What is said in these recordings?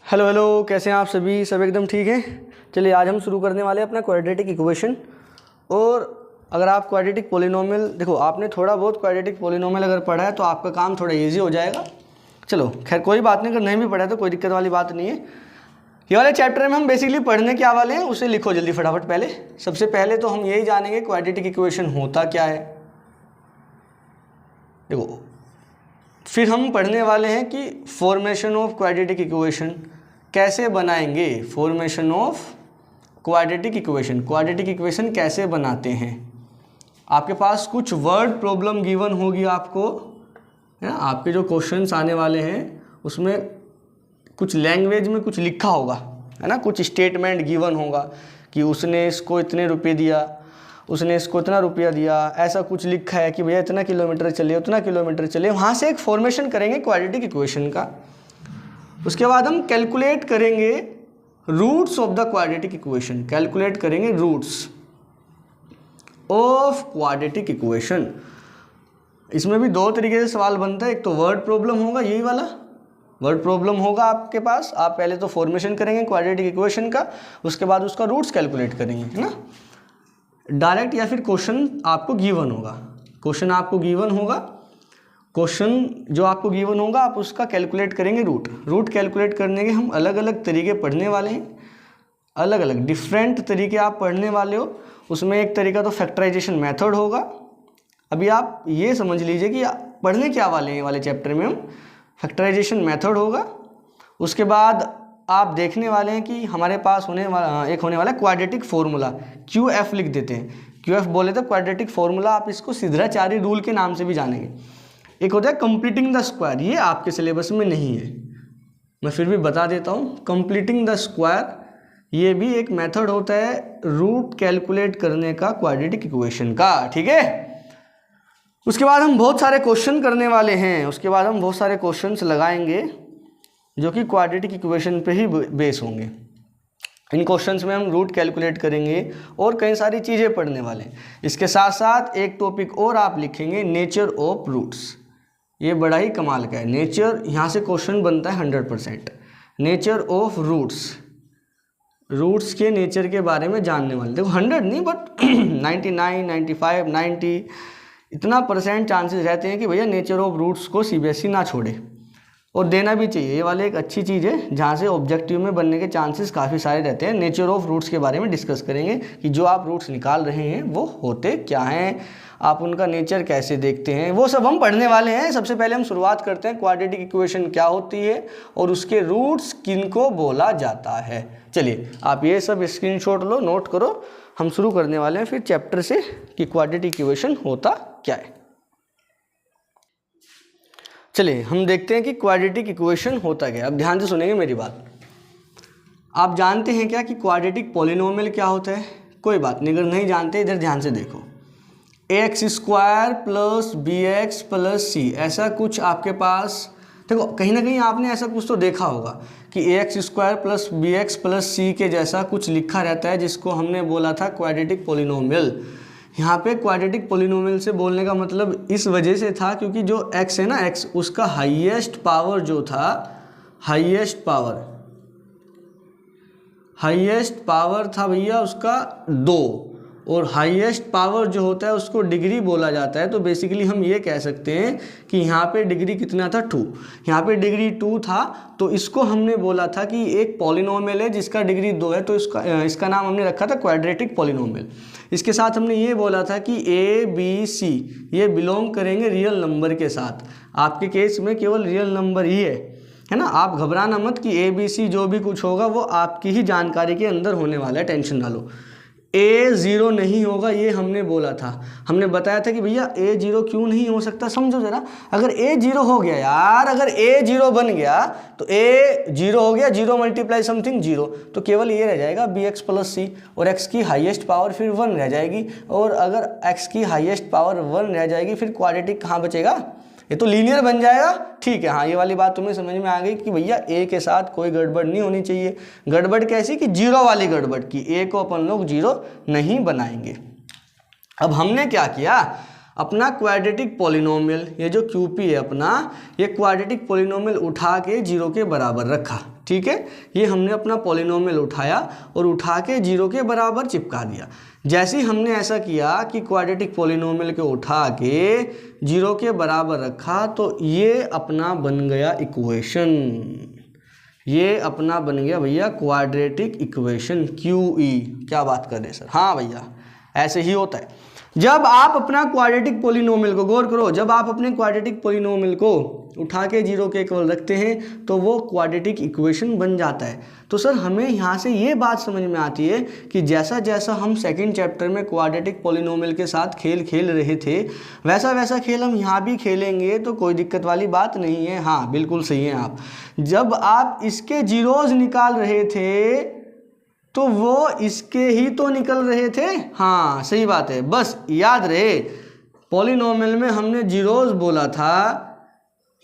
Hello hello, कैसे हैं आप सभी? सब एकदम ठीक है। चलिए आज हम शुरू करने वाले हैं अपना क्वाड्रेटिक इक्वेशन। और अगर आप क्वाड्रेटिक पॉलिनोमियल, देखो आपने थोड़ा बहुत क्वाड्रेटिक पॉलिनोमियल अगर पढ़ा है तो आपका काम थोड़ा इजी हो जाएगा। चलो खैर कोई बात नहीं, अगर नहीं भी पढ़ा है तो कोई दिक्कत वाली बात नहीं है। ये वाले चैप्टर में हम बेसिकली पढ़ने क्या वाले हैं उसे लिखो जल्दी फटाफट। पहले सबसे पहले तो हम यही जानेंगे क्वाड्रेटिक इक्वेशन होता क्या है। देखो फिर हम पढ़ने वाले हैं कि फॉर्मेशन ऑफ क्वाड्रेटिक इक्वेशन कैसे बनाएंगे। फॉर्मेशन ऑफ क्वाड्रेटिक इक्वेशन कैसे बनाते हैं। आपके पास कुछ वर्ड प्रॉब्लम गिवन होगी आपको, है ना। आपके जो क्वेश्चंस आने वाले हैं उसमें कुछ लैंग्वेज में कुछ लिखा होगा, है ना। कुछ स्टेटमेंट गिवन होगा कि उसने इसको इतने रुपए दिया, उसने इसको इतना रुपया दिया, ऐसा कुछ लिखा है कि भैया इतना किलोमीटर चले, उतना किलोमीटर चले। वहाँ से एक फॉर्मेशन करेंगे क्वाड्रेटिक इक्वेशन का। उसके बाद हम कैलकुलेट करेंगे roots of the quadratic equation. Calculate करेंगे रूट्स ऑफ क्वाड्रेटिक इक्वेशन। इसमें भी दो तरीके से सवाल बनता है। एक तो वर्ड प्रॉब्लम होगा, यही वाला वर्ड प्रॉब्लम होगा आपके पास। आप पहले तो फॉर्मेशन करेंगे क्वाड्रेटिक इक्वेशन का, उसके बाद उसका रूट्स कैलकुलेट करेंगे, है ना। डायरेक्ट या फिर क्वेश्चन आपको गिवन होगा। क्वेश्चन आपको गिवन होगा, क्वेश्चन जो आपको गिवन होगा आप उसका कैलकुलेट करेंगे रूट कैलकुलेट करने के हम अलग अलग तरीके पढ़ने वाले हैं। अलग अलग डिफरेंट तरीके आप पढ़ने वाले हो। उसमें एक तरीका तो फैक्टराइजेशन मेथड होगा। अभी आप ये समझ लीजिए कि पढ़ने क्या वाले हैं वाले चैप्टर में हम फैक्टराइजेशन मेथड होगा। उसके बाद आप देखने वाले हैं कि हमारे पास होने वाला क्वाड्रेटिक फार्मूला, QF लिख देते हैं। QF बोले तो क्वाड्रेटिक फार्मूला, आप इसको सिद्धाचार्य रूल के नाम से भी जानेंगे। एक होता है कंप्लीटिंग द स्क्वायर, ये आपके सिलेबस में नहीं है, मैं फिर भी बता देता हूँ। कंप्लीटिंग द स्क्वायर ये भी एक मेथड होता है रूट कैलकुलेट करने का क्वाड्रेटिक इक्वेशन का, ठीक है। उसके बाद हम बहुत सारे क्वेश्चन करने वाले हैं। उसके बाद हम बहुत सारे क्वेश्चंस लगाएंगे जो कि क्वाड्रेटिक इक्वेशन पे ही बेस होंगे। इन क्वेश्चंस में हम रूट कैलकुलेट करेंगे और कई सारी चीज़ें पढ़ने वाले हैं। इसके साथ साथ एक टॉपिक और आप लिखेंगे, नेचर ऑफ रूट्स। ये बड़ा ही कमाल का है नेचर, यहाँ से क्वेश्चन बनता है 100%। नेचर ऑफ रूट्स के नेचर के बारे में जानने वाले। देखो 100 नहीं बट 99, 95, 90 इतना % चांसेस रहते हैं कि भैया नेचर ऑफ रूट्स को CBSE ना छोड़े, और देना भी चाहिए। ये वाले एक अच्छी चीज़ है जहाँ से ऑब्जेक्टिव में बनने के चांसेस काफ़ी सारे रहते हैं। नेचर ऑफ रूट्स के बारे में डिस्कस करेंगे कि जो आप रूट्स निकाल रहे हैं वो होते क्या हैं, आप उनका नेचर कैसे देखते हैं, वो सब हम पढ़ने वाले हैं। सबसे पहले हम शुरुआत करते हैं क्वाड्रेटिक इक्वेशन क्या होती है और उसके रूट्स किनको बोला जाता है। चलिए आप ये सब स्क्रीनशॉट लो, नोट करो। हम शुरू करने वाले हैं फिर चैप्टर से कि क्वाड्रेटिक इक्वेशन होता क्या है। चलिए हम देखते हैं कि क्वाड्रेटिक इक्वेशन होता क्या है। अब ध्यान से सुनेंगे मेरी बात। आप जानते हैं क्या कि क्वाड्रेटिक पॉलिनोमियल क्या होता है? कोई बात नहीं, अगर नहीं जानते इधर ध्यान से देखो। x² + bx + c, ऐसा कुछ आपके पास, देखो कहीं ना कहीं आपने ऐसा कुछ तो देखा होगा कि ax² + bx + c के जैसा कुछ लिखा रहता है, जिसको हमने बोला था क्वाड्रेटिक पॉलिनोमियल। यहाँ पे क्वाड्रेटिक पॉलिनोमियल से बोलने का मतलब इस वजह से था क्योंकि जो x है ना, x उसका हाईएस्ट पावर जो था, हाईएस्ट पावर था भैया उसका 2, और हाईएस्ट पावर जो होता है उसको डिग्री बोला जाता है। तो बेसिकली हम ये कह सकते हैं कि यहाँ पे डिग्री कितना था, 2। यहाँ पे डिग्री 2 था, तो इसको हमने बोला था कि एक पॉलिनोमियल है जिसका डिग्री 2 है, तो इसका नाम हमने रखा था क्वाड्रेटिक पॉलिनोमियल। इसके साथ हमने ये बोला था कि A, B, C ये बिलोंग करेंगे रियल नंबर के साथ। आपके केस में केवल रियल नंबर ही है ना। आप घबराना मत कि A, B, C जो भी कुछ होगा वो आपकी ही जानकारी के अंदर होने वाला है, टेंशन ना लो। A 0 नहीं होगा, ये हमने बोला था। हमने बताया था कि भैया A 0 क्यों नहीं हो सकता, समझो ज़रा। अगर A 0 हो गया यार, अगर A 0 बन गया तो A 0 हो गया, 0 × समथिंग 0, तो केवल ये रह जाएगा bx + c, और x की हाईएस्ट पावर फिर 1 रह जाएगी। और अगर x की हाईएस्ट पावर 1 रह जाएगी फिर क्वाड्रेटिक कहाँ बचेगा, ये तो लीनियर बन जाएगा। ठीक है, हाँ ये वाली बात तुम्हें समझ में आ गई कि भैया A के साथ कोई गड़बड़ नहीं होनी चाहिए। गड़बड़ कैसी कि 0 वाली गड़बड़ की, A को अपन लोग 0 नहीं बनाएंगे। अब हमने क्या किया, अपना क्वाड्रेटिक पॉलिनोमियल, ये जो QP है अपना, ये क्वाड्रेटिक पॉलिनोमियल उठा के 0 के बराबर रखा, ठीक है। ये हमने अपना पॉलिनोमियल उठाया और उठा के 0 के बराबर चिपका दिया। जैसे ही हमने ऐसा किया कि क्वाड्रेटिक पॉलिनोमियल को उठा के 0 के बराबर रखा, तो ये अपना बन गया इक्वेशन, ये अपना बन गया भैया क्वाड्रेटिक इक्वेशन QE। क्या बात कर रहे हैं सर? हाँ भैया, ऐसे ही होता है। जब आप अपना क्वाड्रेटिक पॉलिनोमियल को, गौर करो, जब आप अपने क्वाड्रेटिक पॉलिनोमियल को उठा के 0 के इक्वल रखते हैं तो वो क्वाड्रेटिक इक्वेशन बन जाता है। तो सर हमें यहाँ से ये बात समझ में आती है कि जैसा जैसा हम सेकंड चैप्टर में क्वाड्रेटिक पॉलिनोमियल के साथ खेल खेल रहे थे, वैसा वैसा खेल हम यहाँ भी खेलेंगे, तो कोई दिक्कत वाली बात नहीं है। हाँ बिल्कुल सही है आप। जब आप इसके जीरोज निकाल रहे थे तो वो इसके ही तो निकल रहे थे। हाँ सही बात है, बस याद रहे पॉलिनोमियल में हमने जीरोज बोला था,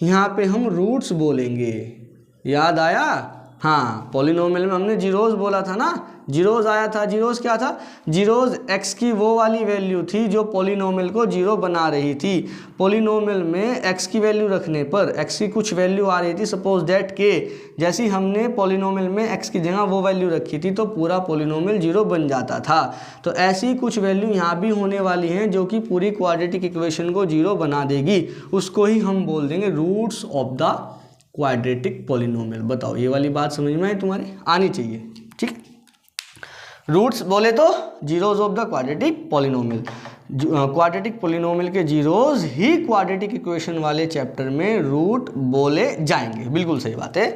यहाँ पे हम रूट्स बोलेंगे। याद आया? हाँ, पॉलिनोमियल में हमने जीरोज बोला था ना, जीरोज आया था। जीरोज क्या था? जीरोज x की वो वाली वैल्यू थी जो पॉलिनोमियल को 0 बना रही थी। पॉलिनोमियल में x की वैल्यू रखने पर x की कुछ वैल्यू आ रही थी, सपोज दैट के, जैसे हमने पॉलिनोमियल में x की जगह वो वैल्यू रखी थी तो पूरा पॉलिनोमियल 0 बन जाता था। तो ऐसी कुछ वैल्यू यहाँ भी होने वाली हैं जो कि पूरी क्वाड्रेटिक इक्वेशन को 0 बना देगी। उसको ही हम बोल देंगे roots of the quadratic polynomial. बताओ, ये वाली बात समझ में आई? तुम्हारे आनी चाहिए, ठीक है। रूट्स बोले तो zeros of the quadratic polynomial. Quadratic polynomial के जीरोज ही क्वाड्रेटिक इक्वेशन वाले चैप्टर में रूट बोले जाएंगे। बिल्कुल सही बात है।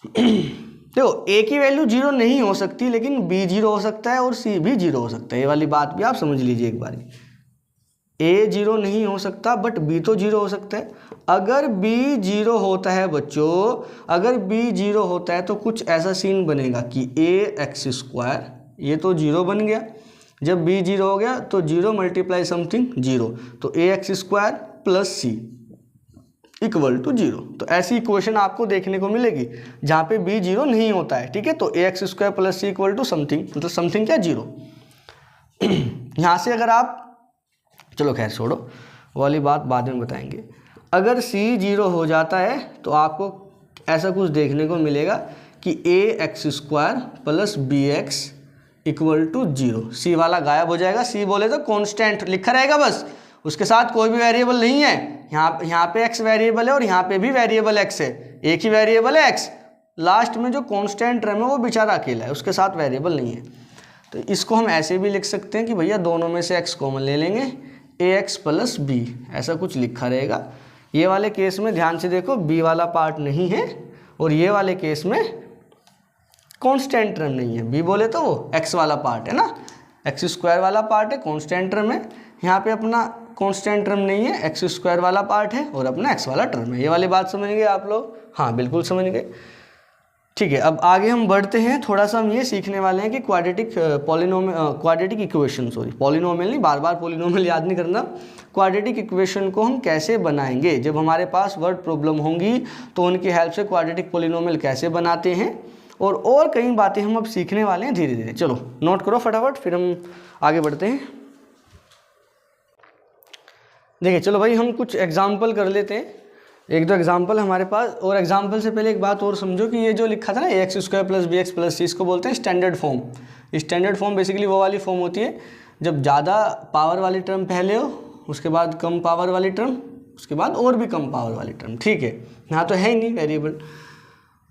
देखो, ए की वैल्यू 0 नहीं हो सकती, लेकिन B 0 हो सकता है और C भी 0 हो सकता है। ये वाली बात भी आप समझ लीजिए एक बार। A 0 नहीं हो सकता बट B तो 0 हो सकता है। अगर B 0 होता है बच्चों, अगर B 0 होता है तो कुछ ऐसा सीन बनेगा कि ax², ये तो 0 बन गया। जब B 0 हो गया तो 0 मल्टीप्लाई समथिंग 0, तो ax² plus C equal to 0। तो ऐसी इक्वेशन आपको देखने को मिलेगी जहाँ पे B 0 नहीं होता है, ठीक है। तो ax² plus C equal to something, मतलब समथिंग क्या? 0। यहाँ से अगर आप, चलो खैर छोड़ो, वाली बात बाद में बताएंगे। अगर C 0 हो जाता है तो आपको ऐसा कुछ देखने को मिलेगा कि ax² plus bx equal to 0। C वाला गायब हो जाएगा। C बोले तो कांस्टेंट लिखा रहेगा बस, उसके साथ कोई भी वेरिएबल नहीं है। यहाँ पे x वेरिएबल है और यहाँ पे भी वेरिएबल x है, एक ही वेरिएबल है x। लास्ट में जो कांस्टेंट टर्म है वो बेचारा अकेला है, उसके साथ वेरिएबल नहीं है। तो इसको हम ऐसे भी लिख सकते हैं कि भैया दोनों में से x कॉमन ले लेंगे, ax प्लस b, ऐसा कुछ लिखा रहेगा। ये वाले केस में ध्यान से देखो, b वाला पार्ट नहीं है और ये वाले केस में कांस्टेंट टर्म नहीं है। b बोले तो वो x वाला पार्ट है ना, x² वाला पार्ट है, कांस्टेंट टर्म है। यहाँ पे अपना कांस्टेंट टर्म नहीं है, x² वाला पार्ट है और अपना x वाला टर्म है। ये वाली बात समझ गए आप लोग? हाँ बिल्कुल समझ गए, ठीक है। अब आगे हम बढ़ते हैं, थोड़ा सा हम ये सीखने वाले हैं कि क्वाड्रेटिक इक्वेशन, सॉरी पॉलिनोमियल नहीं, बार बार पॉलिनोमियल याद नहीं करना। क्वाड्रेटिक इक्वेशन को हम कैसे बनाएंगे, जब हमारे पास वर्ड प्रॉब्लम होंगी तो उनकी हेल्प से क्वाड्रेटिक पॉलिनोमियल कैसे बनाते हैं, और कई बातें हम अब सीखने वाले हैं धीरे धीरे। चलो नोट करो फटाफट, फिर हम आगे बढ़ते हैं। देखिए चलो भाई, हम कुछ एग्जाम्पल कर लेते हैं, एक दो एग्जाम्पल हमारे पास। और एग्जाम्पल से पहले एक बात और समझो कि ये जो लिखा था ना ax² plus bx plus c, इसको बोलते हैं standard form. Standard form basically वो वाली फॉर्म होती है जब ज़्यादा पावर वाली टर्म पहले हो, उसके बाद कम पावर वाली टर्म, उसके बाद और भी कम पावर वाली टर्म, ठीक है। यहाँ तो है ही नहीं वेरिएबल।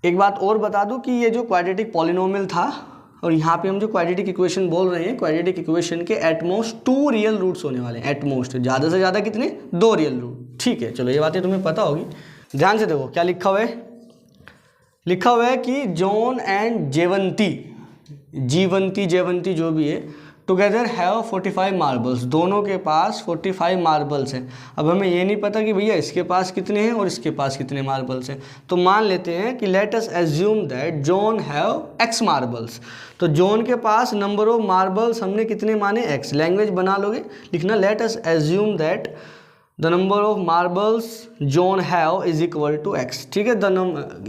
एक बात और बता दूँ कि ये जो क्वाड्रेटिक पॉलिनोमियल था और यहाँ पे हम जो क्वाड्रेटिक इक्वेशन बोल रहे हैं, क्वाड्रेटिक इक्वेशन के एटमोस्ट 2 रियल रूट्स होने वाले हैं। एटमोस्ट, ज़्यादा से ज़्यादा कितने? 2 रियल रूट, ठीक है। चलो ये बातें तुम्हें पता होगी। ध्यान से देखो क्या लिखा हुआ है। लिखा हुआ है कि जॉन एंड जेवंती जो भी है, टुगेदर हैव 45 मार्बल्स। दोनों के पास 45 मार्बल्स हैं। अब हमें ये नहीं पता कि भैया इसके पास कितने हैं और इसके पास कितने मार्बल्स हैं, तो मान लेते हैं कि late us assume that John have x marbles. तो जॉन के पास नंबर ऑफ मार्बल्स हमने कितने माने? x। लैंग्वेज बना लोगे, लिखना let us assume that the number of marbles John have is equal to x, ठीक है।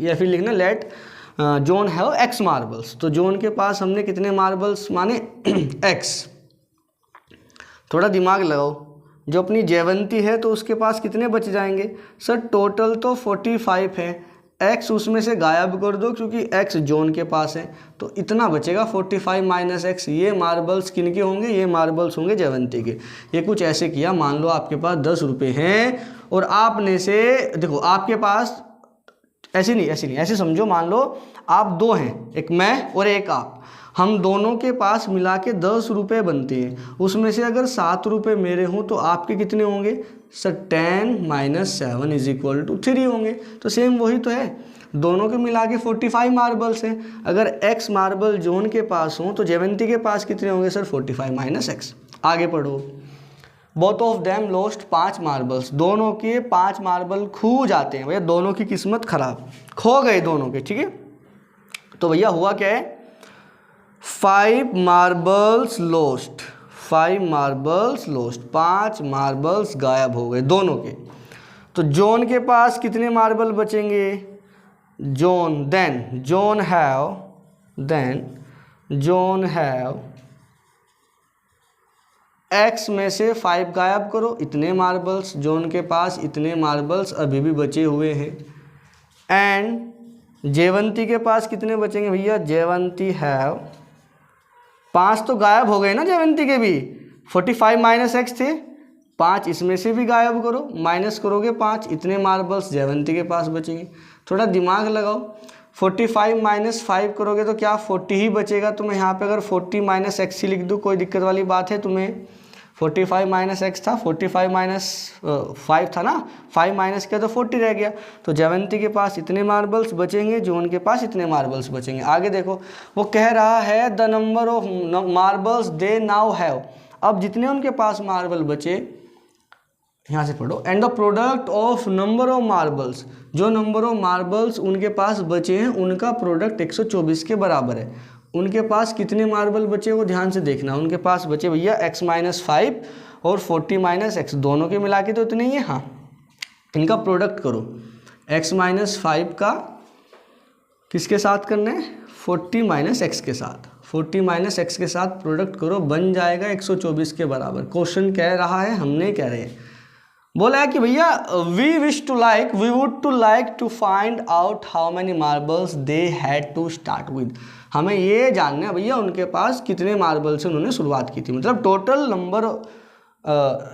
या फिर लिखना let John have x marbles. तो जॉन के पास हमने कितने मार्बल्स माने? x। थोड़ा दिमाग लगाओ, जो अपनी जयवंती है तो उसके पास कितने बच जाएंगे? सर टोटल तो 45 है, x उसमें से गायब कर दो क्योंकि x जॉन के पास है, तो इतना बचेगा 45 माइनस एक्स। ये मार्बल्स किन के होंगे? ये मार्बल्स होंगे जयवंती के। ये कुछ ऐसे किया, मान लो आपके पास 10 रुपये हैं और आपने से देखो आपके पास ऐसे नहीं ऐसे समझो, मान लो आप दो हैं, एक मैं और एक आप, हम दोनों के पास मिला के 10 रुपये बनते हैं, उसमें से अगर 7 रुपये मेरे हों तो आपके कितने होंगे? Sir 10 minus 7 is equal to 3 होंगे। तो सेम वही तो है, दोनों के मिला के 45 मार्बल्स हैं। अगर x मार्बल जॉन के पास हों तो जयवंती के पास कितने होंगे? Sir 45 minus x. आगे पढ़ो। Both of them lost 5 marbles, दोनों के 5 मार्बल खो जाते हैं। भैया दोनों की किस्मत खराब, खो गए दोनों के, ठीक है। तो भैया हुआ क्या है? 5 marbles lost, 5 marbles lost, 5 marbles गायब हो गए दोनों के। तो जॉन के पास कितने मार्बल बचेंगे? जॉन हैव x में से 5 गायब करो, इतने मार्बल्स, जॉन के पास इतने मार्बल्स अभी भी बचे हुए हैं। एंड जयवंती के पास कितने बचेंगे? भैया जयवंती हैव 5 तो गायब हो गए ना जयवंती के भी, 45 माइनस एक्स थे, 5 इसमें से भी गायब करो, माइनस करोगे 5, इतने मार्बल्स जयवंती के पास बचेंगे। थोड़ा दिमाग लगाओ, 45 माइनस 5 करोगे तो क्या 40 ही बचेगा। तो मैं यहाँ पे अगर 40 माइनस एक्स ही लिख दूँ, कोई दिक्कत वाली बात है तुम्हें? 45 माइनस एक्स था, 45 माइनस 5 था ना, 5 माइनस किया तो 40 रह गया। तो जयवंती के पास इतने मार्बल्स बचेंगे, जॉन के पास इतने मार्बल्स बचेंगे। आगे देखो, वो कह रहा है the number of marbles they now have, अब जितने उनके पास मार्बल बचे, यहाँ से पढ़ो, and the product of number of marbles, जो नंबर ऑफ मार्बल्स उनके पास बचे हैं उनका प्रोडक्ट 124 के बराबर है। उनके पास कितने मार्बल बचे वो ध्यान से देखना। उनके पास बचे भैया x माइनस 5 और 40 माइनस एक्स, दोनों के मिला के तो इतने ही है। हाँ, इनका प्रोडक्ट करो, x माइनस 5 का किसके साथ करना है? 40 माइनस एक्स के साथ, 40 माइनस एक्स के साथ प्रोडक्ट करो, बन जाएगा 124 के बराबर। क्वेश्चन कह रहा है, हमने कह रहे हैं, बोला है कि भैया we would to like to find out how many marbles they had to start with. हमें ये जानना है भैया उनके पास कितने मार्बल से उन्होंने शुरुआत की थी, मतलब टोटल नंबर।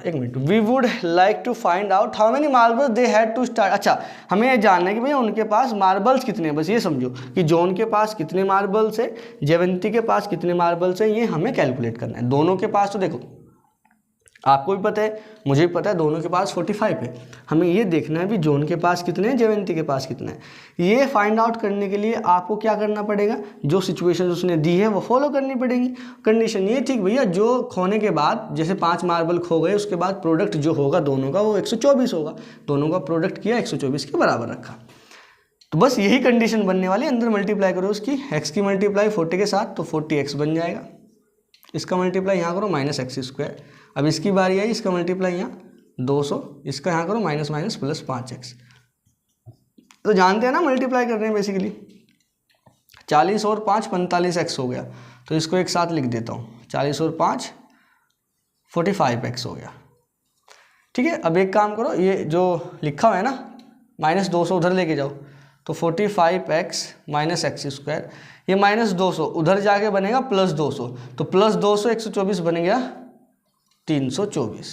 एक minute, we would like to find out how many marbles they had to start. अच्छा, हमें ये जानना है कि भैया उनके पास मार्बल्स कितने हैं। बस ये समझो कि जॉन के पास कितने मार्बल्स है, जयवंती के पास कितने मार्बल्स है, ये हमें कैलकुलेट करना है। दोनों के पास तो देखो आपको भी पता है, मुझे भी पता है, दोनों के पास 45 है। हमें ये देखना है भी जॉन के पास कितने हैं, जयवंती के पास कितने हैं। ये फाइंड आउट करने के लिए आपको क्या करना पड़ेगा? जो सिचुएशन उसने दी है वो फॉलो करनी पड़ेगी। कंडीशन ये ठीक भैया, जो खोने के बाद जैसे 5 मार्बल खो गए, उसके बाद प्रोडक्ट जो होगा दोनों का वो 124 होगा। दोनों का प्रोडक्ट किया, 124 के बराबर रखा। तो बस यही कंडीशन बनने वाली। अंदर मल्टीप्लाई करो उसकी, x की मल्टीप्लाई 40 के साथ तो 40x बन जाएगा। इसका मल्टीप्लाई यहाँ करो माइनस एक्स स्क्वायर। अब इसकी बारी आई, इसका मल्टीप्लाई यहाँ 200, इसका यहाँ करो माइनस माइनस प्लस 5x। तो जानते हैं ना मल्टीप्लाई कर रहे हैं बेसिकली। 40 और 5 45x हो गया, तो इसको एक साथ लिख देता हूँ, 40 और 5 45x हो गया। ठीक है, अब एक काम करो, ये जो लिखा हुआ है ना माइनस 200 उधर लेके जाओ, तो 45x माइनस एक्स स्क्वायर, ये माइनस 200 उधर जाके बनेगा प्लस 200, तो प्लस 200 124 बन गया 324।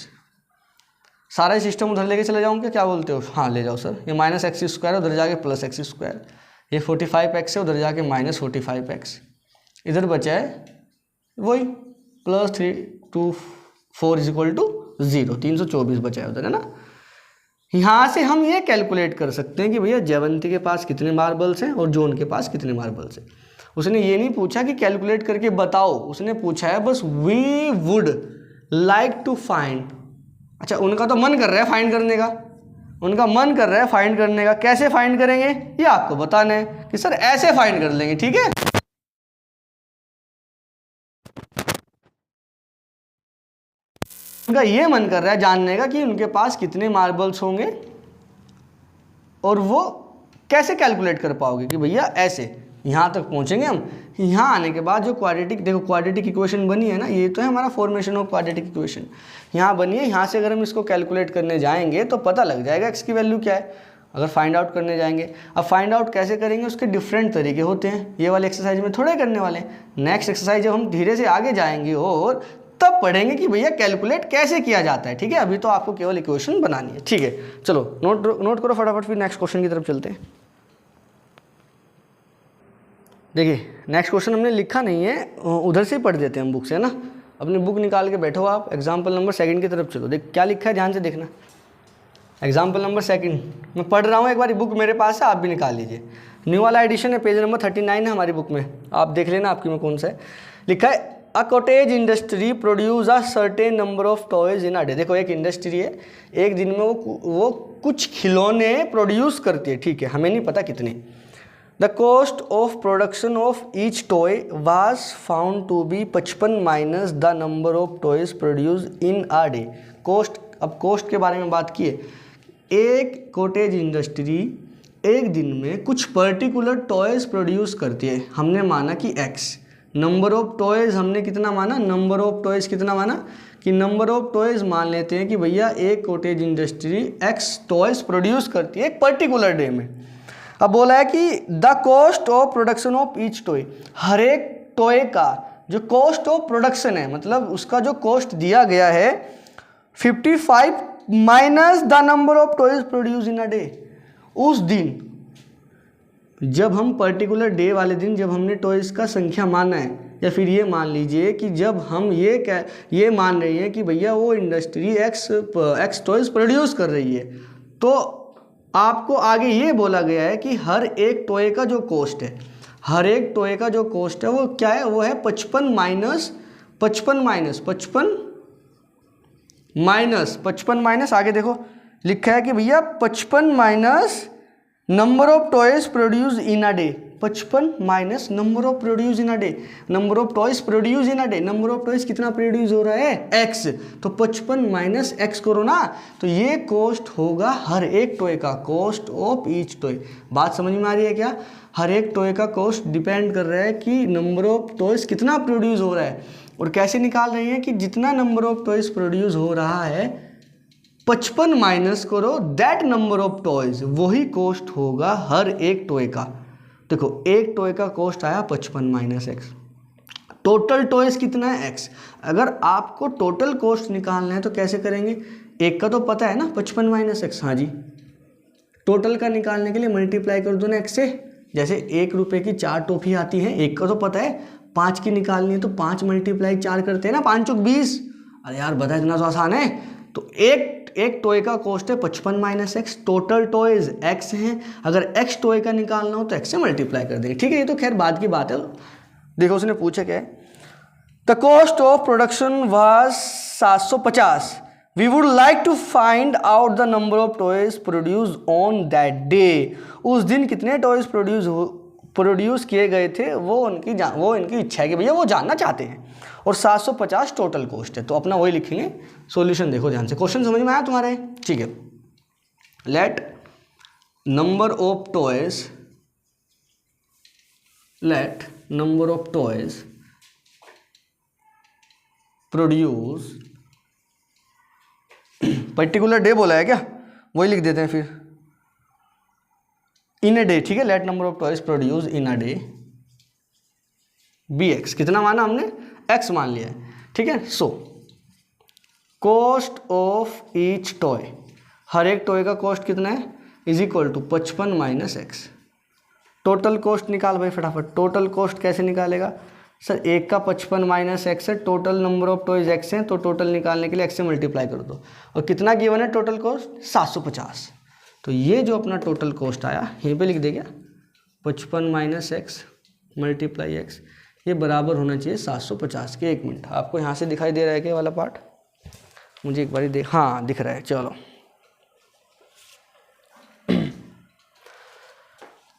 सारा सिस्टम उधर लेके चले जाऊँ क्या बोलते हो? हाँ ले जाओ सर। ये माइनस एक्स स्क्वायर उधर जाके प्लस एक्स स्क्वायर, ये 45x है उधर जाके माइनस 45x, इधर बचा है वही प्लस 3 2 4 इज इक्वल टू 0, 324 बचा है उधर, है ना। यहाँ से हम ये कैलकुलेट कर सकते हैं कि भैया जयवंती के पास कितने मार्बल्स हैं और जॉन के पास कितने मार्बल्स हैं। उसने ये नहीं पूछा कि कैलकुलेट करके बताओ, उसने पूछा है बस we would like to find. अच्छा, उनका तो मन कर रहा है फाइंड करने का, उनका मन कर रहा है फाइंड करने का। कैसे फाइंड करेंगे ये आपको बताना है कि सर ऐसे फाइंड कर लेंगे, ठीक है। उनका ये मन कर रहा है जानने का कि उनके पास कितने मार्बल्स होंगे, और वो कैसे कैलकुलेट कर पाओगे कि भैया ऐसे यहाँ तक पहुँचेंगे हम। यहाँ आने के बाद जो क्वाड्रेटिक, देखो क्वाड्रेटिक इक्वेशन बनी है ना, ये तो है हमारा फॉर्मेशन ऑफ क्वाड्रेटिक इक्वेशन, यहाँ बनी है। यहाँ से अगर हम इसको कैलकुलेट करने जाएंगे तो पता लग जाएगा x की वैल्यू क्या है, अगर फाइंड आउट करने जाएंगे। अब फाइंड आउट कैसे करेंगे, उसके डिफरेंट तरीके होते हैं, ये वाले एक्सरसाइज में थोड़े करने वाले हैं। नेक्स्ट एक्सरसाइज जब हम धीरे से आगे जाएंगे और तब पढ़ेंगे कि भैया कैलकुलेट कैसे किया जाता है, ठीक है। अभी तो आपको केवल इक्वेशन बनानी है, ठीक है। चलो नोट करो फटाफट, फिर नेक्स्ट क्वेश्चन की तरफ चलते हैं। देखिए नेक्स्ट क्वेश्चन हमने लिखा नहीं है, उधर से ही पढ़ देते हैं हम बुक से, है ना। अपनी बुक निकाल के बैठो आप, एग्जाम्पल नंबर 2 की तरफ चलो। देख क्या लिखा है, ध्यान से देखना। एग्जाम्पल नंबर 2 मैं पढ़ रहा हूँ, एक बार बुक मेरे पास है, आप भी निकाल लीजिए। न्यू वाला एडिशन है, पेज नंबर 39 है हमारी बुक में, आप देख लेना आपकी में कौन सा है। लिखा है a cottage industry produce a certain number of toys in a day. देखो एक इंडस्ट्री है, एक दिन में वो कुछ खिलौने प्रोड्यूस करती है, ठीक है, हमें नहीं पता कितने। The cost of production of each toy was found to be 55 minus the number of toys produce in a day. Cost, अब कॉस्ट के बारे में बात की है। एक कॉटेज इंडस्ट्री एक दिन में कुछ पर्टिकुलर टॉयज प्रोड्यूस करती है, हमने माना कि x। नंबर ऑफ टॉयज हमने कितना माना, नंबर ऑफ टॉयज कितना माना कि नंबर ऑफ टॉयज मान लेते हैं कि भैया एक cottage industry x toys produce करती है एक पर्टिकुलर डे में। अब बोला है कि the cost of production of each toy, हर एक टॉय का जो कॉस्ट ऑफ प्रोडक्शन है, मतलब उसका जो कॉस्ट दिया गया है 55 minus the number of toys produce in a day. उस दिन जब हम पर्टिकुलर डे वाले दिन जब हमने टॉयज का संख्या माना है, या फिर ये मान लीजिए कि जब हम ये मान रही हैं कि भैया वो इंडस्ट्री एक्स टॉयज प्रोड्यूस कर रही है, तो आपको आगे ये बोला गया है कि हर एक टॉय का जो कॉस्ट है, हर एक टॉय का जो कॉस्ट है वो क्या है, वो है 55 माइनस आगे देखो लिखा है कि भैया 55 minus number of toys produce in a day. 55 minus number of produce in a day, number of toys produce in a day, number of toys कितना प्रोड्यूस हो रहा है x, तो 55 माइनस x करो ना, तो ये कॉस्ट होगा हर एक टॉय का, कॉस्ट ऑफ ईच टॉय। बात समझ में आ रही है क्या? हर एक टॉय का कॉस्ट डिपेंड कर रहा है कि नंबर ऑफ टॉयज कितना प्रोड्यूस हो रहा है, और कैसे निकाल रही है कि जितना नंबर ऑफ टॉयज प्रोड्यूस हो रहा है 55 माइनस करो दैट नंबर ऑफ टॉयज, वही कॉस्ट होगा हर एक टॉय का। देखो एक टॉय का कॉस्ट आया 55 माइनस एक्स, टोटल टॉयज कितना है x। अगर आपको टोटल कॉस्ट निकालना है तो कैसे करेंगे, एक का तो पता है ना 55 माइनस एक्स, हाँ जी, टोटल का निकालने के लिए मल्टीप्लाई कर दो ना x से। जैसे 1 रुपये की 4 टॉफी आती है, एक का तो पता है, 5 की निकालनी है तो 5 मल्टीप्लाई 4 करते हैं ना, 5 चौक 20। अरे यार बता, इतना तो आसान है। तो एक टॉय का कॉस्ट है 55 minus x, total toys x हैं, अगर x टॉय का निकालना हो तो x से मल्टीप्लाई कर देंगे, ठीक है। ये तो खैर बाद की बात है। देखो उसने पूछा क्या है, the cost of production was 750, we would like to find out the number of toys produce on that day. उस दिन कितने टॉयज प्रोड्यूस किए गए थे, वो इनकी इच्छा है कि भैया वो जानना चाहते हैं, और 750 टोटल कॉस्ट है, तो अपना वही लिखेंगे। सॉल्यूशन देखो ध्यान से, क्वेश्चन समझ में आया तुम्हारे, ठीक है। Let number of toys produce, particular day बोला है क्या, वही लिख देते हैं फिर, इन अ डे, ठीक है। Let number of toys produce in a day be x, कितना माना हमने, x मान लिया है, ठीक है। So cost of each toy, हर एक टॉय का कॉस्ट कितना है, is equal to 55 minus x. Total cost निकाल भाई फटाफट। टोटल कॉस्ट कैसे निकालेगा सर, एक का 55 माइनस एक्स है, total number of toys x हैं, तो टोटल निकालने के लिए x से मल्टीप्लाई कर दो, और कितना गिवन है टोटल कॉस्ट 750। तो ये जो अपना टोटल कॉस्ट आया यहीं पे लिख दे, क्या 55 माइनस एक्स मल्टीप्लाई एक्स, ये बराबर होना चाहिए 750 के। 1 मिनट, आपको यहाँ से दिखाई दे रहा है क्या वाला पार्ट, मुझे एक बार देख, हाँ दिख रहा है, चलो।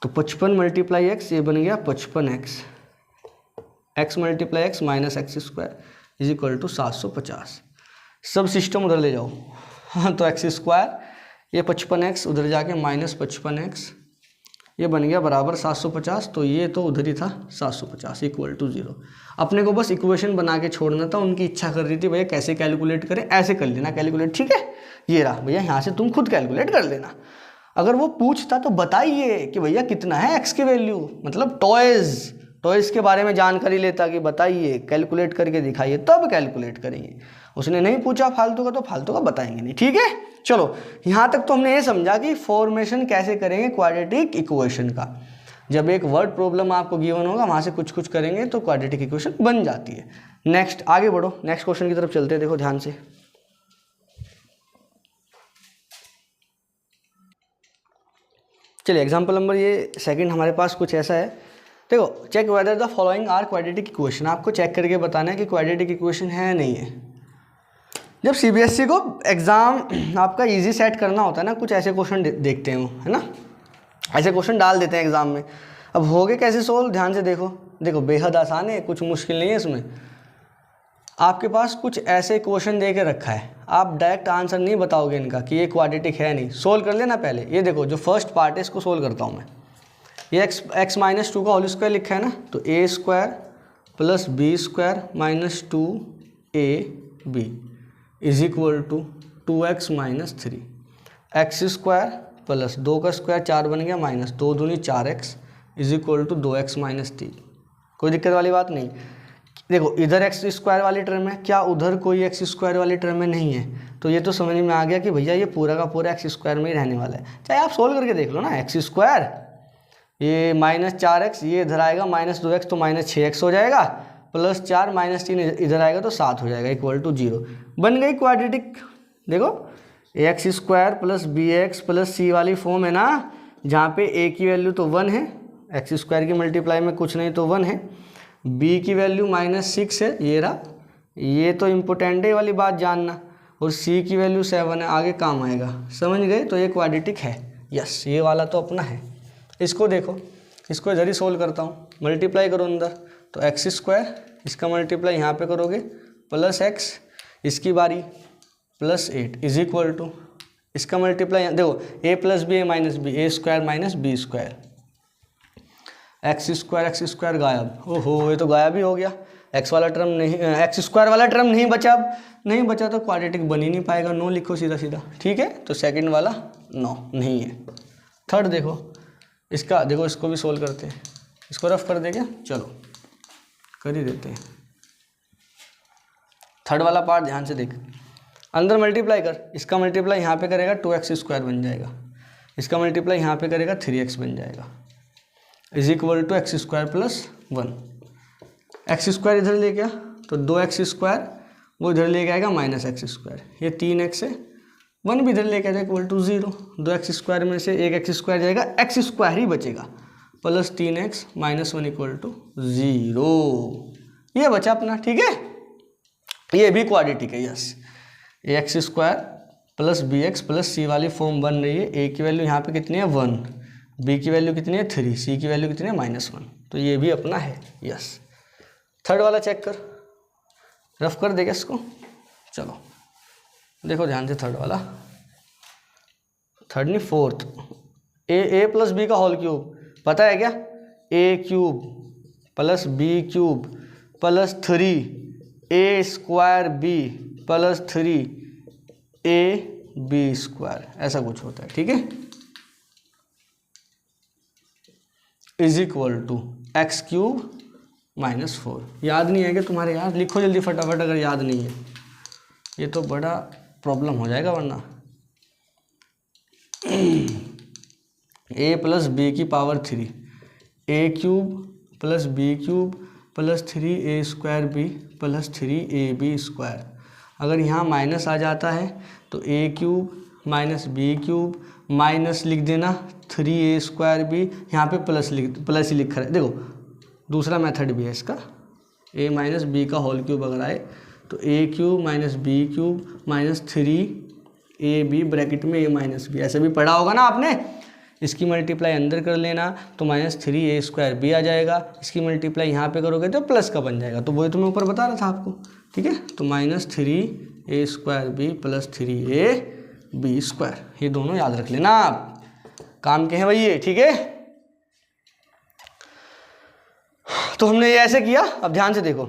तो 55 मल्टीप्लाई एक्स, ये बन गया 55x, x multiply x minus x square is equal to 750। सब सिस्टम उधर ले जाओ, हाँ, तो एक्स स्क्वायर, ये 55x उधर जाके माइनस 55x ये बन गया बराबर 750, तो ये तो उधर ही था 750 इक्वल टू 0। अपने को बस इक्वेशन बना के छोड़ना था, उनकी इच्छा कर रही थी भैया कैसे कैलकुलेट करें, ऐसे कर लेना कैलकुलेट, ठीक है। ये रहा भैया, यहाँ से तुम खुद कैलकुलेट कर लेना। अगर वो पूछता तो बताइए कि भैया कितना है एक्स की वैल्यू, मतलब टॉयज़ के बारे में जानकारी लेता कि बताइए कैलकुलेट करके दिखाइए, तब कैलकुलेट करेंगे। उसने नहीं पूछा फालतू का, तो फालतू का बताएंगे नहीं, ठीक है। चलो यहाँ तक तो हमने ये समझा कि फॉर्मेशन कैसे करेंगे क्वाड्रेटिक इक्वेशन का। जब एक वर्ड प्रॉब्लम आपको गिवन होगा, वहाँ से कुछ करेंगे तो क्वाड्रेटिक इक्वेशन बन जाती है। नेक्स्ट आगे बढ़ो, नेक्स्ट क्वेश्चन की तरफ चलते हैं। देखो ध्यान से, चलिए एग्जाम्पल नंबर ये सेकंड हमारे पास कुछ ऐसा है। देखो, check whether the following are quadratic equation. आपको चेक करके बताना है कि क्वाड्रेटिक इक्वेशन है नहीं है। जब सीबीएसई को एग्ज़ाम आपका इजी सेट करना होता है ना, कुछ ऐसे क्वेश्चन देखते हैं वो, है ना, ऐसे क्वेश्चन डाल देते हैं एग्ज़ाम में। अब होगे कैसे सोल्व, ध्यान से देखो। देखो बेहद आसान है, कुछ मुश्किल नहीं है इसमें। आपके पास कुछ ऐसे क्वेश्चन दे के रखा है, आप डायरेक्ट आंसर नहीं बताओगे इनका कि ये क्वाड्रेटिक है नहीं, सोल्व कर लेना पहले। ये देखो जो फर्स्ट पार्ट है इसको सोल्व करता हूँ मैं। ये x माइनस 2 का होल स्क्वायर लिखा है ना, तो a square plus b square minus 2ab is equal to 2x minus 3। X square plus 2 का स्क्वायर 4 बन गया, माइनस 2 दूनी 4x is equal to 2x minus 3। कोई दिक्कत वाली बात नहीं। देखो इधर एक्स स्क्वायर वाली टर्म है, क्या उधर कोई एक्स स्क्वायर वाली टर्म में नहीं है, तो ये तो समझ में आ गया कि भैया ये पूरा का पूरा एक्स स्क्वायर में ही रहने वाला है। चाहे आप सोल्व करके देख लो ना, एक्स स्क्वायर ये माइनस 4x, ये इधर आएगा माइनस 2x तो माइनस 6x हो जाएगा, प्लस 4 माइनस 3 इधर आएगा तो 7 हो जाएगा, इक्वल टू 0। बन गई क्वाड्रेटिक। देखो x square plus b x plus c वाली फॉर्म है ना, जहाँ पे a की वैल्यू तो 1 है, एक्स स्क्वायर की मल्टीप्लाई में कुछ नहीं तो 1 है, b की वैल्यू माइनस 6 है, ये रहा, ये तो इम्पोर्टेंट है वाली बात जानना, और c की वैल्यू 7 है, आगे काम आएगा। समझ गए, तो ये क्वाड्रेटिक है। यस, ये वाला तो अपना है। इसको देखो, इसको इधर ही सोल्व करता हूँ, मल्टीप्लाई करो अंदर, तो एक्स स्क्वायर इसका मल्टीप्लाई यहाँ पे करोगे प्लस एक्स, इसकी बारी प्लस 8 इज इक्वल टू इसका मल्टीप्लाई, देखो a plus b a minus b, a square minus b square, x square गायब। ओहो, ये तो गायब ही हो गया, एक्स वाला टर्म नहीं, एक्स स्क्वायर वाला टर्म नहीं बचा। अब नहीं बचा तो क्वाड्रेटिक बन ही नहीं पाएगा, 9 लिखो सीधा सीधा, ठीक है। तो सेकंड वाला 9 नहीं है। थर्ड देखो, इसका देखो, इसको भी सोल्व करते हैं, इसको रफ कर दे क्या, चलो कर ही देते हैं। थर्ड वाला पार्ट ध्यान से देख, अंदर मल्टीप्लाई कर, इसका मल्टीप्लाई यहाँ पे करेगा 2x स्क्वायर बन जाएगा, इसका मल्टीप्लाई यहाँ पे करेगा 3x बन जाएगा, is equal to x square plus 1। X square इधर ले गया तो 2x स्क्वायर, वो इधर ले आएगा माइनस एक्स स्क्वायर, ये 3x है, 1 भी इधर लेके आएगा इक्वल टू 0। 2x स्क्वायर में से एक एक्स स्क्वायर जाएगा, एक्स स्क्वायर ही बचेगा, plus 3x minus 1 equal to 0। ये बचा अपना, ठीक है। ये भी क्वाड्रेटिक है, yes. X square plus b x plus c वाली फॉर्म बन रही है। ए की वैल्यू यहाँ पे कितनी है 1, बी की वैल्यू कितनी है 3, सी की वैल्यू कितनी है -1, तो ये भी अपना है, यस। थर्ड वाला चेक कर, रफ कर देगा इसको, चलो देखो ध्यान से थर्ड वाला, थर्ड नहीं फोर्थ, ए प्लस बी का होल क्यूब, पता है क्या, a cube plus b cube plus 3 a square b plus 3 ab square, ऐसा कुछ होता है, ठीक है। Is equal to x cube minus 4। याद नहीं है कि तुम्हारे, याद लिखो जल्दी फटाफट, अगर याद नहीं है ये तो बड़ा प्रॉब्लम हो जाएगा वरना। a प्लस बी की power 3, a cube plus b cube plus 3a square b plus 3ab square. अगर यहाँ माइनस आ जाता है तो a cube minus b cube minus लिख देना 3a स्क्वायर बी, यहाँ पे प्लस ही लिखा है। देखो दूसरा मेथड भी है इसका, a माइनस बी का होल क्यूब अगर आए तो a cube minus b cube minus 3ab bracket में a माइनस बी, ऐसे भी पढ़ा होगा ना आपने। इसकी मल्टीप्लाई अंदर कर लेना तो माइनस 3a स्क्वायर बी आ जाएगा, इसकी मल्टीप्लाई यहाँ पे करोगे तो प्लस का बन जाएगा, तो वही तो मैं ऊपर बता रहा था आपको, ठीक है। तो minus 3a square b plus 3ab square, ये दोनों याद रख लेना आप, काम के हैं भाई ये, ठीक है। तो हमने ये ऐसे किया। अब ध्यान से देखो,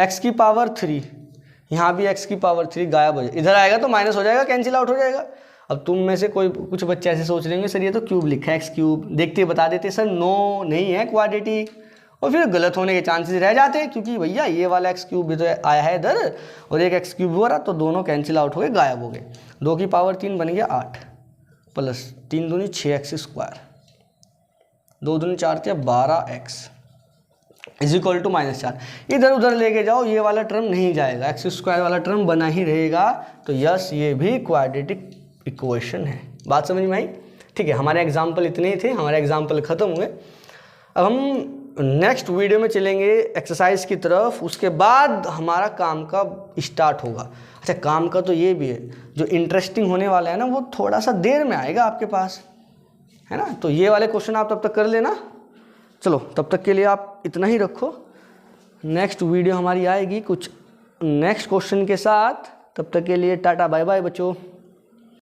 x की पावर 3, यहाँ भी x की पावर 3 गायब हो जाए, इधर आएगा तो माइनस हो जाएगा, कैंसिल आउट हो जाएगा। अब तुम में से कुछ बच्चे ऐसे सोच रहे होंगे सर ये तो क्यूब लिखा है, एक्स क्यूब, देखते बता देते सर नो नहीं है क्वाड्रेटिक, और फिर गलत होने के चांसेस रह जाते हैं, क्योंकि भैया ये वाला एक्स क्यूब भी तो आया है इधर और एक एक्स क्यूब हो रहा, तो दोनों कैंसिल आउट हो गए, गायब हो गए। 2 की पावर 3 बन गया 8 प्लस 3 दूनी 6x², 2 दूनी 4 थे 12x इज इक्वल टू -4। इधर उधर लेके जाओ, ये वाला टर्म नहीं जाएगा, x² वाला टर्म बना ही रहेगा। तो यस, ये भी क्वाड्रेटिक इक्वेशन है। बात समझ में आई? ठीक है, हमारे एग्जाम्पल इतने ही थे, हमारे एग्जाम्पल खत्म हुए। अब हम नेक्स्ट वीडियो में चलेंगे एक्सरसाइज की तरफ, उसके बाद हमारा काम का स्टार्ट होगा। अच्छा, काम का तो ये भी है, जो इंटरेस्टिंग होने वाला है ना वो थोड़ा सा देर में आएगा आपके पास, है ना। तो ये वाले क्वेश्चन आप तब तक कर लेना। चलो, तब तक के लिए आप इतना ही रखो। नेक्स्ट वीडियो हमारी आएगी कुछ नेक्स्ट क्वेश्चन के साथ। तब तक के लिए टाटा बाय बाय बच्चों।